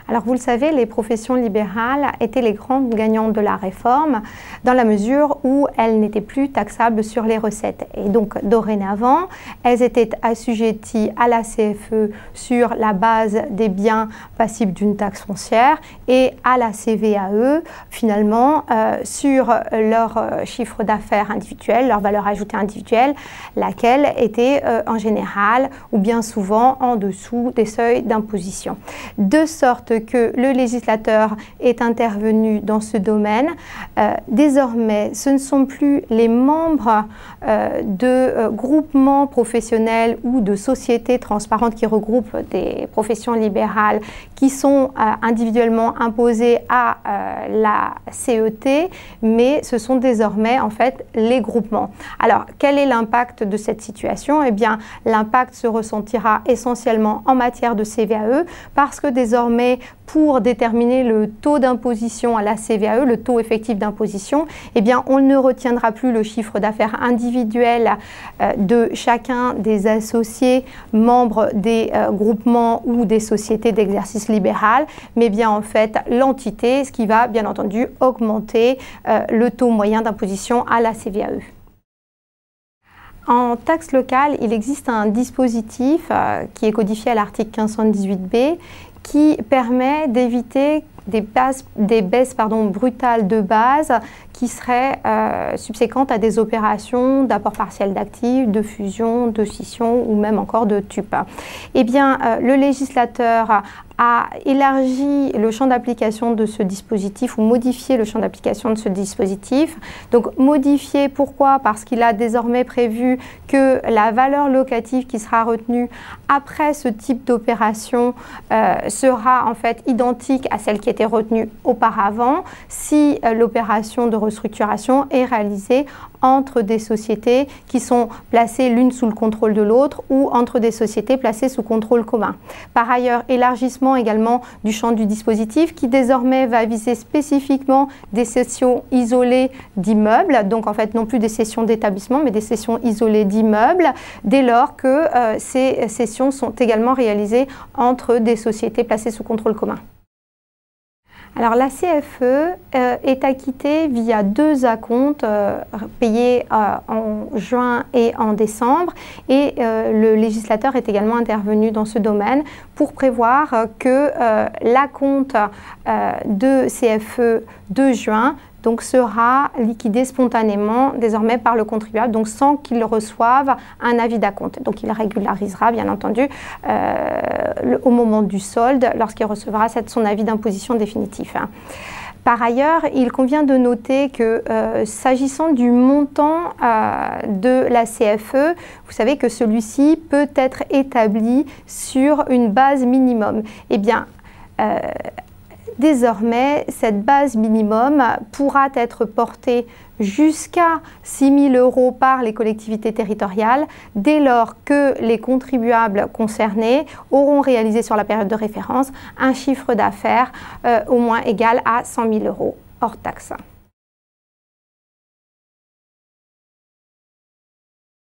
Alors vous le savez, les professions libérales étaient les grandes gagnantes de la réforme dans la mesure où elles n'étaient plus taxables sur les recettes. Et donc dorénavant, elles étaient assujetties à la CFE sur la base des biens passibles d'une taxe foncière et à la CVAE finalement sur leur chiffre d'affaires individuel, leur valeur ajoutée individuelle, laquelle était en général ou bien souvent en dessous des seuils d'imposition. De sorte que le législateur est intervenu dans ce domaine. Désormais, ce ne sont plus les membres de groupements professionnels ou de sociétés transparentes qui regroupent des professions libérales qui sont individuellement imposés à la CET, mais ce sont désormais en fait les groupements. Alors, quel est l'impact de cette situation? Eh bien, l'impact se ressentira essentiellement en matière de CVAE parce que désormais, pour déterminer le taux d'imposition à la CVAE, le taux effectif d'imposition, eh bien, on ne retiendra plus le chiffre d'affaires individuel de chacun des associés membres des groupements ou des sociétés d'exercice libéral, mais bien en fait l'entité, ce qui va bien entendu augmenter le taux moyen d'imposition à la CVAE. En taxe locale, il existe un dispositif qui est codifié à l'article 1518b qui permet d'éviter des baisses brutales de base qui seraient subséquentes à des opérations d'apport partiel d'actifs, de fusion, de scission ou même encore de TUP. Eh bien, le législateur a élargi le champ d'application de ce dispositif ou modifié le champ d'application de ce dispositif. Donc modifié, pourquoi? Parce qu'il a désormais prévu que la valeur locative qui sera retenue après ce type d'opération sera en fait identique à celle qui était retenue auparavant si l'opération de restructuration est réalisée entre des sociétés qui sont placées l'une sous le contrôle de l'autre ou entre des sociétés placées sous contrôle commun. Par ailleurs, élargissement également du champ du dispositif qui désormais va viser spécifiquement des cessions isolées d'immeubles, donc en fait non plus des cessions d'établissements mais des cessions isolées d'immeubles, dès lors que ces cessions sont également réalisées entre des sociétés placées sous contrôle commun. Alors la CFE est acquittée via deux acomptes payés en juin et en décembre et le législateur est également intervenu dans ce domaine pour prévoir que l'acompte de CFE de juin donc sera liquidé spontanément désormais par le contribuable, donc sans qu'il reçoive un avis d'acompte. Donc il régularisera bien entendu au moment du solde lorsqu'il recevra son avis d'imposition définitif. Par ailleurs, il convient de noter que s'agissant du montant de la CFE, vous savez que celui-ci peut être établi sur une base minimum. Eh bien, désormais, cette base minimum pourra être portée jusqu'à 6 000 € par les collectivités territoriales dès lors que les contribuables concernés auront réalisé sur la période de référence un chiffre d'affaires au moins égal à 100 000 € hors taxe.